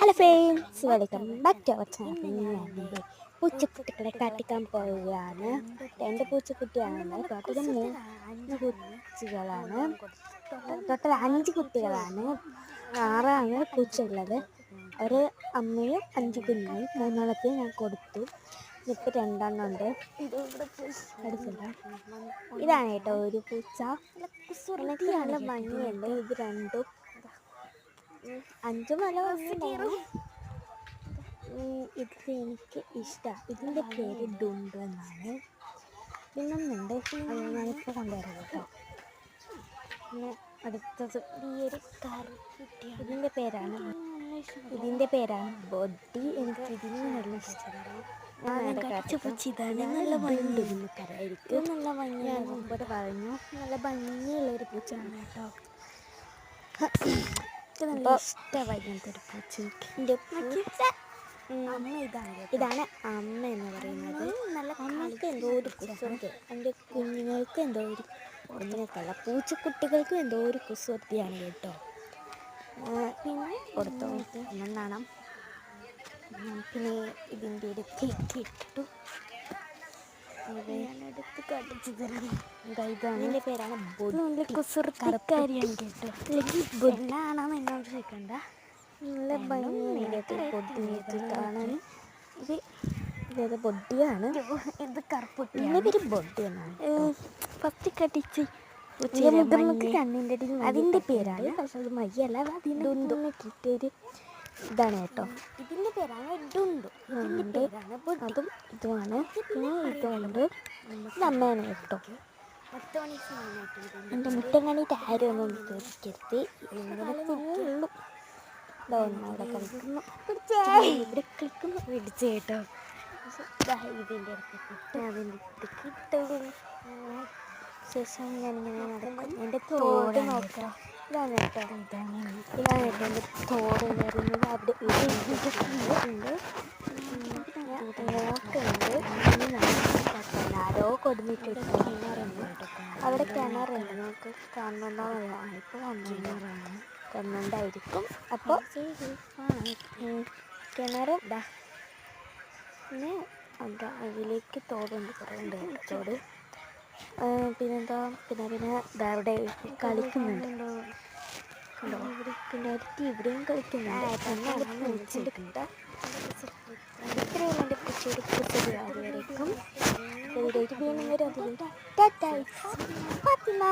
Hello friends, welcome back to our channel. ഞാനെൻ്റെ പൂച്ചക്കുട്ടികളെ കാട്ടിക്കാൻ പോവുകയാണ്. രണ്ട് പൂച്ചക്കുട്ടിയാണ്. ടോട്ടൽ 3 പൂച്ചകളാണ്. ടോട്ടൽ 5 കുട്ടികളാണ്. 6 പൂച്ചയുള്ളത്. ഒരു അമ്മയും 5 കുഞ്ഞും. 3 ഞാൻ കൊടുത്തു. ഇപ്പോൾ 2 ഉണ്ട്. ഇതാണ് കേട്ടോ ഒരു പൂച്ച. എനിക്ക് നല്ല ഭംഗിയുണ്ട്. ഇത് രണ്ടും 5 നല്ല ഭംഗിയുണ്ടായിരുന്നു. ഇത് എനിക്ക് ഇഷ്ടമാണ്. ഇതിൻ്റെ പേര് ഡുണ്ടു എന്നാണ്. പിന്നൊന്നുണ്ട്, അത് ഞാനിപ്പോൾ കൊണ്ടുവരാം കേട്ടോ. പിന്നെ അടുത്തത് ഈ ഒരു ഇതിൻ്റെ പേരാണ് ബോഡി. എനിക്ക് ഇതിന് നല്ല ഇഷ്ടമാണ്. ഇതാണ് നല്ല ഭംഗി. നിങ്ങൾക്കറിയായിരിക്കും. നല്ല ഭംഗി. ഞാൻ മുമ്പോട്ട് പറഞ്ഞു, നല്ല ഭംഗിയുള്ളൊരു പൂച്ചയാണ് കേട്ടോ. നല്ല ഇഷ്ടമായി ഇങ്ങനത്തെ ഒരു പൂച്ച. ഇതാണ് അമ്മ എന്ന് പറയുന്നത്. നല്ല അമ്മയ്ക്ക് എന്തോ ഒരു കുസൃതി, എൻ്റെ കുഞ്ഞുങ്ങൾക്ക് എന്തോ ഒരു കുഞ്ഞുങ്ങൾക്കല്ല, പൂച്ചക്കുട്ടികൾക്കും എന്തോ ഒരു കുസൃതിയാണ് കേട്ടോ. പിന്നെ കൊടുത്തോ എന്നാണ്. പിന്നെ ഇതിൻ്റെ ഒരു ഇട്ടു ഞാനെടുത്ത് കടിച്ചു തരാം. ഇതാണ് എൻ്റെ പേരാണ് ബോഡി. കുസൃതിക്കാരിയാണ് കേട്ടോ. ബൊഡിനാണെന്ന് എന്നോട് ചോദിക്കണ്ട. നല്ല ഭംഗിയായിട്ട് ബൊഡി കാണാൻ. ഇത് ബൊഡിയാണ്. ഇത് കറുപ്പുട്ടി. എൻ്റെ പേര് ബൊഡി എന്നാണ്. ഫസ്റ്റ് കടിച്ച് കണ്ണിൻ്റെ അതിൻ്റെ പേരാണ്. പക്ഷെ അത് മയ്യല്ല, അതിന് കിട്ടിയൊരു ഇതാണ് കേട്ടോ. ഇതിൻ്റെ പേരാണ് ഡുണ്ടു. അതും ഇതുമാണ്. പിന്നെ ഇതുകൊണ്ട് ഇത് അമ്മയാണ് കേട്ടോ. എൻ്റെ മുട്ടം കണ്ടിട്ട് ആരും ഒന്നും ചോദിക്കരുത്. ഇങ്ങനെ ഉള്ളൂ. അവിടെ കളിക്കുന്നു, ഇവിടെ കളിക്കുന്നു, പിടിച്ച് കേട്ടോ. ഇതിൻ്റെ കിട്ടും. ശേഷം ഞാനിങ്ങനെ നടക്കും. എൻ്റെ തോട് നോക്കാം. ഇതാണ് കേട്ടോ എൻ്റെ തോട് എന്ന് പറയുന്നത്. അവിടെ ഉണ്ട്, നോക്കുന്നുണ്ട്. ആരോ കൊടുത്തിട്ട് കിണറുണ്ട്. അവിടെ കിണറുണ്ട്. നമുക്ക് കാണുന്നുണ്ടാവില്ല. ഇപ്പോൾ കാണുന്നുണ്ടായിരിക്കും. അപ്പോൾ കിണറും പിന്നെ അതിലേക്ക് തോടുണ്ട്, കുറേ ഉണ്ട് തോട്. പിന്നെന്താ പിന്നെ അവിടെ കളിക്കുന്നുണ്ട് കണ്ടോ. പിന്നെ അടുത്ത് ഇവിടെയും കളിക്കുന്നുണ്ട്. ഇത്രയും എൻ്റെ പൂച്ചയുടെ കുസൃതി. അതുവരേക്കും വീഡിയോയ്ക്ക് വീണ്ടും വരും. അതുകൊണ്ട് ടാറ്റാ ഫാത്തിമ.